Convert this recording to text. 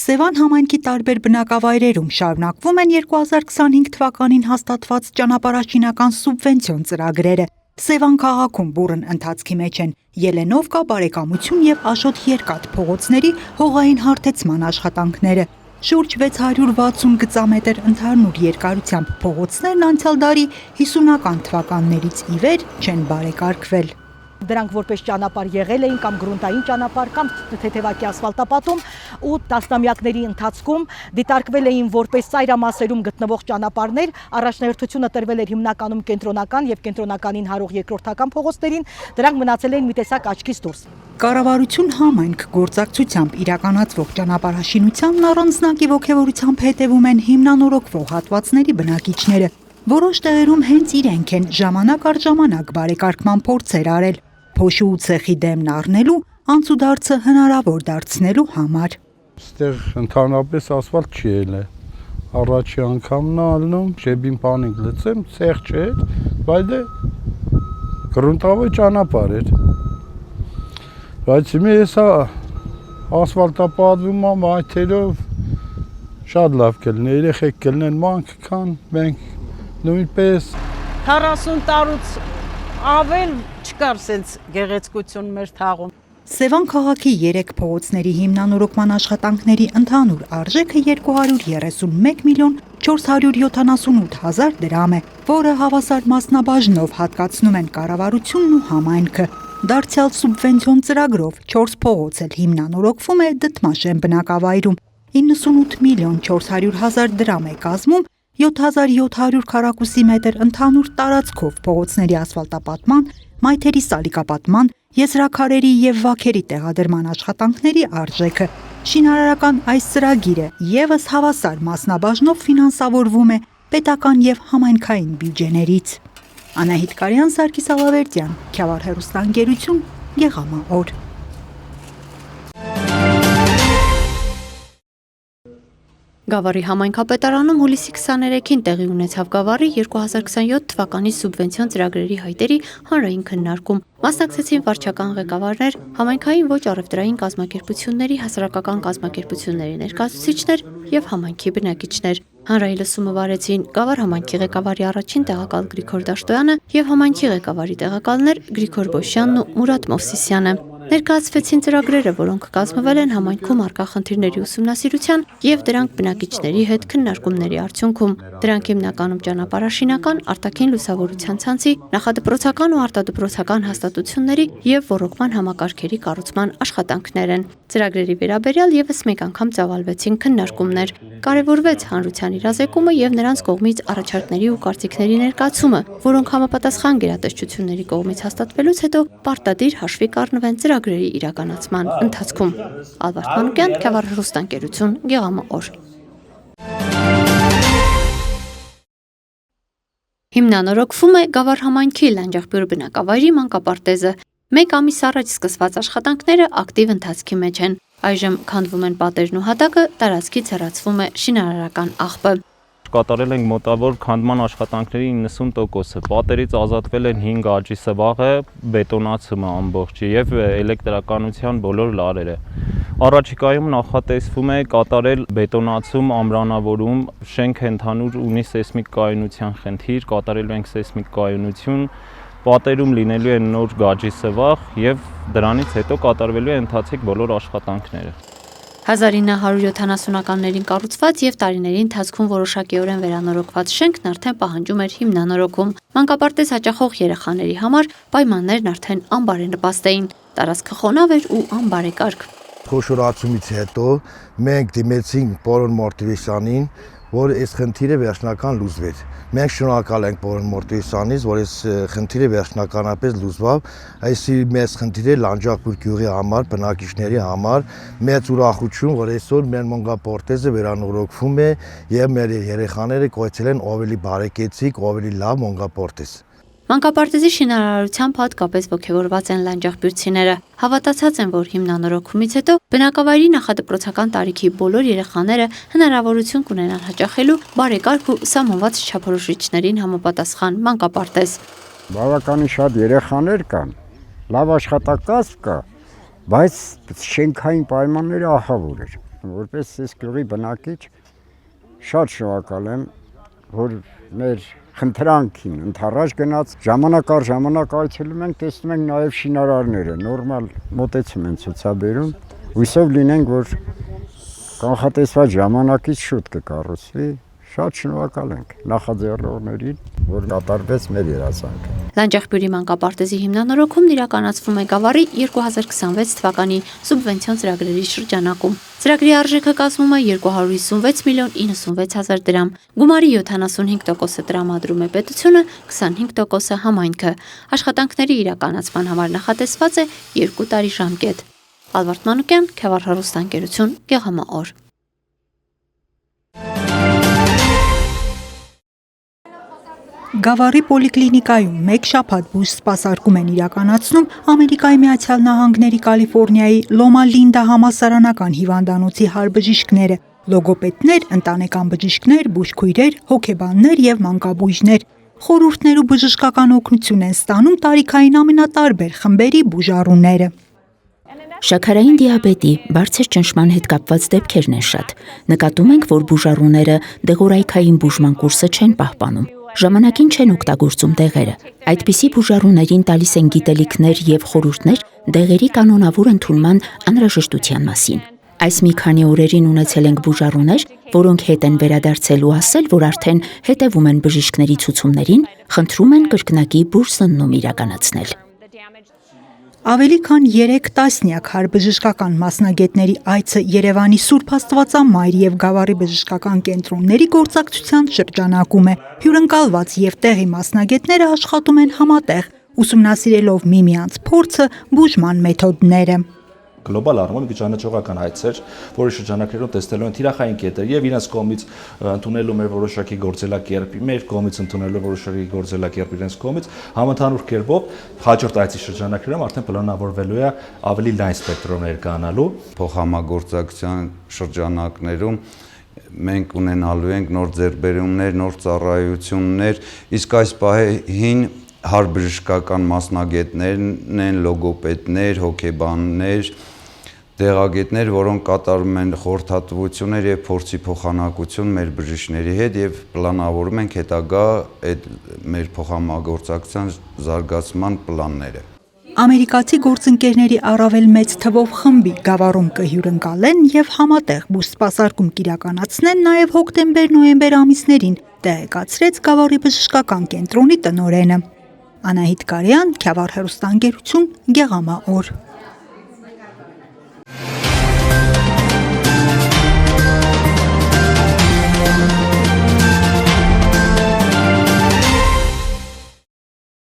Սևան համայնքի տարբեր բնակավայրերում շարունակվում են 2025 թվականին հաստատված ճանապարհաշինական սուբվենցիոն ծրագրերը։ Սևան քաղաքում բուռն ընթացքի մեջ են Ելենովկա, Բարեկամություն եւ Աշոտ Երկաթ փողոցների հողային հարթեցման աշխատանքները։ Շուրջ 660 գծամետր ընդհանուր երկարությամբ փողոցներն անցյալ դարի 50-ական թվականներից ի վեր չեն բարեկարգվել։ Դրանք որպես ճանապարհ եղել էին կամ գրունտային ճանապարհ կամ թեթևակի ասֆալտապատում ու տասնամյակների ընթացքում դիտարկվել էին որպես ծայրամասերում գտնվող ճանապարհներ, առաջնահերթությունը տրվել էր հիմնականում կենտրոնական եւ կենտրոնականին հարող երկրորդական փողոցներին, դրանք մնացել էին մի տեսակ աչքից դուրս։ Կառավարություն համայնք գործակցությամբ իրականացվող ճանապարհաշինությանն առանձնակի ոգևորությամբ հետևում են հիմնանորոգվող հատվածների բնակիչները։ Որոշ տեղերում հենց իրենք են ժամանակ առ ժամանակ բարեկարգման փորձեր արել, փոշու ու ցեխի դեմն առնելու, անցուդարձը հնարավոր դարձնելու համար։ Այստեղ ընդհանրապես ասֆալտ չի ելել։ Առաջի անգամն է ալնում, շեբին պանիկ լցեմ, ցեխ չէր, բայց դե գրունտավոր ճանապարհ էր։ Բայց հիմա հեսա ասֆալտապատվում եմ այթերով շատ լավ կլինի, երեխեք կլինեն մանկ քան մենք նույնպես 40 տարուց ավել չկար սենց գեղեցկություն մեր թաղում։ Սևան քաղաքի 3 փողոցների հիմնանորոգման աշխատանքների ընդհանուր արժեքը 231 միլիոն 478 հազար դրամ է, որը հավասար մասնաբաժնով հատկացնում են կառավարությունն ու համայնքը։ Դարձյալ սուբվենցիոն ծրագրով 4 փողոց էլ հիմնանորոգվում է Դդմաշեն բնակավայրում, 98 միլիոն 400 հազար դրամ է կազմում 7700 քառակուսի մետր ընդհանուր տարածքով փողոցների ասֆալտապատման, մայթերի սալիկապատման, եզրաքարերի եւ վաքերի տեղադրման աշխատանքների արժեքը։ Շինարարական այս ծրագիրը եւս հավասար մասնաբաժնով ֆինանսավորվում է պետական եւ համայնքային բյուջեներից։ Անահիտ Կարյան, Սարգիս Ալավերդյան, Քյավառ հեռուստաընկերություն, Գեղամա օր։ Գավառի համայնքապետարանում հուլիսի 23-ին տեղի ունեցավ Գավառի 2027 թվականի սուբվենցիոն ծրագրերի հայտերի հանրային քննարկում։ Մասնակցեցին վարչական ղեկավարներ, համայնքային ոչ առևտրային կազմակերպությունների, հասարակական կազմակերպությունների ներկայացուցիչներ եւ համայնքի բնակիչներ։ Հանրային լսումը վարեցին Գավառ համայնքի ղեկավարի առաջին տեղակալ Գրիգոր Դաշտոյանը եւ համայնքի ղեկավարի տեղակալներ Գրիգոր Բոշյանն ու Մուրադ Մովսիսյանը։ Ներկայացվեցին ծրագրերը, որոնք կազմվել են համայնքում առկա խնդիրների ուսումնասիրության եւ դրանք բնակիչների հետ քննարկումների արդյունքում։ Դրանք հիմնականում ճանապարհաշինական, արտաքին լուսավորության ցանցի, նախադպրոցական ու արտադպրոցական հաստատությունների եւ ոռոգման համակարգերի կառուցման աշխատանքներ են։ Ծրագրերի վերաբերյալ եւս մեկ անգամ ծավալվեցին քննարկումներ։ Կարևորվեց հանրության իրազեկումը եւ նրանց կողմից առաջարկների ու կարծիքների ներկայացումը, որոնք համապատասխան գերատեսչությունների կողմից հաստատվելուց հետո պարտադիր հաշվի կառնվեն ծրագրերի իրականացման ընթացքում։ Ալբերտ Մանուկյան, Քյավառ հեռուստաընկերություն, Գեղամա օր։ Հիմնանորոգվում է Գավառ համայնքի Լանջախբյուր բնակավայրի մանկապարտեզը։ Մեկ ամիս առաջ սկսված աշխատանքները ակտիվ ընթացքի մեջ են։ Այժմ քանդվում են պատերն ու հատակը, տարածքից հեռացվում է շինարարական աղբը։ Կատարել ենք մոտավոր քանդման աշխատանքների 90%-ը։ Պատերից ազատվել են 5 աջի սվաղը, բետոնացումը ամբողջը եւ էլեկտրականության բոլոր լարերը։ Առաջիկայում նախատեսվում է կատարել բետոնացում, ամրանավորում, շենքը ընդհանուր ունի սեյսմիկ կայունության խնդիր, կատարելու ենք սեյսմիկ կայունություն, պատերում լինելու են նոր գաջի սվաղ եւ դրանից հետո կատարվելու է ընթացիկ բոլոր աշխատանքները։ 1970-ականներին կառուցված եւ տարիների ընթացքում որոշակիորեն վերանորոգված շենքն արդեն պահանջում էր հիմնանորոգում։ Մանկապարտեզ հաճախող երեխաների համար պայմաններն արդեն անբարենպաստ էին։ Տարածքը խոնավ էր ու անբարեկարգ։ Խոշորացումից հետո մենք դիմեցինք պարոն Մարտիրոսյանին, որ այս խնդիրը վերջնական լուծվեր։ Մենք շնորհակալ ենք պարոն Մարտիրոսյանից, որ այս խնդիրը վերջնականապես լուծվավ։ Այսի մեծ խնդիր է Լանջախբյուր գյուղի համար, բնակիչների համար, մեծ ուրախություն, որ այսօր մեր մանկապարտեզը վերանորոգվում է եւ մեր երեխաները կոչել են ավելի բարեկեցիկ, ավելի լավ մանկապարտեզ։ Մանկապարտեզի շինարարությամբ հատկապես ոգևորված են լանջախբյուրցիները։ Հավատացած են, որ հիմնանորոգումից հետո բնակավայրի նախադպրոցական տարիքի բոլոր երեխաները հնարավորություն կունենան հաճախելու բարեկարգ ու սահմանված չափորոշիչներին համապատասխան մանկապարտեզ։ Բավականին շատ երեխաներ կան, լավ աշխատակազմ կա, բայց շենքային պայմանները ահավոր էր։ որպես այս գյուղի բնակիչ շատ շնորհակալ եմ, որ մեր խնդրանքին ընդառաջ գնաց, ժամանակ առ ժամանակ այցելում ենք, տեսնում ենք նաև շինարարները, նորմալ մոտեցում են ցուցաբերում, հույսով լինենք, որ կանխատեսված ժամանակից շուտ կկառուցվի, շատ շնորհակալ ենք նախաձեռնողներին, որ կատարվեց մեր երազանքը։ Լանջեղբյուրի մանկապարտեզի հիմնանորոգումն իրականացվում է Գավառի 2026 թվականի սուբվենցիոն ծրագրերի շրջանակում։ Ծրագրի արժեքը կազմում է 256 միլիոն 96 հազար դրամ։ Գումարի 75%-ը տրամադրում է պետությունը, 25%-ը համայնքը։ Աշխատանքների իրականացման համար նախատեսված է 2 տարի ժամկետ։ Ալվարդ Մանուկյան, Քյավառ հեռուստաընկերություն, Գեղամաօր։ Գավառի պոլիկլինիկայում մեկ շաբաթ բուժ սպասարկում են իրականացնում Ամերիկայի Միացյալ Նահանգների Կալիֆոռնիայի Լոմա Լինդա համալսարանական հիվանդանոցի հարբժիշկները, լոգոպեդներ, ընտանեկան բժիշկներ, բուժքույրեր, հոգեբաններ եւ մանկաբույժներ։ Խորհուրդներ ու բժշկական օգնություն են ստանում տարիքային ամենատարբեր խմբերի բուժառուները։ Շաքարային դիաբետի, բարձր ճնշման հետ կապված դեպքերն են շատ։ Նկատում ենք, որ բուժառուները դեղորայքային բուժման կուրսը չեն պահպանում։ Ժամանակին չեն օգտագործում դեղերը։ Այդպիսի բուժառուներին տալիս են գիտելիքներ եւ խորհուրդներ դեղերի կանոնավոր ընդունման անհրաժեշտության մասին։ Այս մի քանի օրերին ունեցել ենք բուժառուներ, որոնք հետ են վերադարձել ու ասել, որ արդեն հետևում են բժիշկների ցուցումներին, խնդրում են կրկնակի բուժսննում իրականացնել։ Ավելի քան 3 տասնյակ հարբժշկական մասնագետների այցը Երևանի Սուրբ Աստվածամայր եւ Գավառի բժշկական կենտրոնների գործակցության շրջանակում է։ Հյուրընկալված եւ տեղի մասնագետները աշխատում են համատեղ, ուսումնասիրելով միմյանց փորձը, բուժման մեթոդները։ Գլոբալ առումով մի ճանաչողական այց էր, որի շրջանակներում տեսնելու են թիրախային կետեր եւ իրենց կողմից ընդունելու մեր որոշակի գործելակերպ, մեր կողմից ընդունելու որոշակի գործելակերպ իրենց կողմից համընդհանուր կերպով հաջորդ այցի շրջանակներում արդեն պլանավորվելու է ավելի լայն սպեկտրով ներկայանալու փոխհամագործակցության շրջանակներում մենք ունենալու ենք նոր ձեռքբերումներ, նոր ծառայություններ, իսկ այս պահին հարբժշկական մասնագետներն են, լոգոպեդներ, հոգեբաններ, տեղագետներ, որոնք կատարում են խորհրդատվություններ եւ փորձի փոխանակություն մեր բժիշկների հետ եւ պլանավորում ենք հետագա այդ մեր փոխհամագործակցության զարգացման պլանները։ Ամերիկացի գործընկերների առավել մեծ թվով խմբի Գավառում կհյուրընկալեն եւ համատեղ բուժ սպասարկում կիրականացնեն նաեւ հոկտեմբեր-նոյեմբեր ամիսներին, տեղեկացրեց Գավառի բժշկական կենտրոնի տնօրենը։ Անահիտ Կարյան, Քյավառ հեռուստաընկերություն, Գեղամաօր։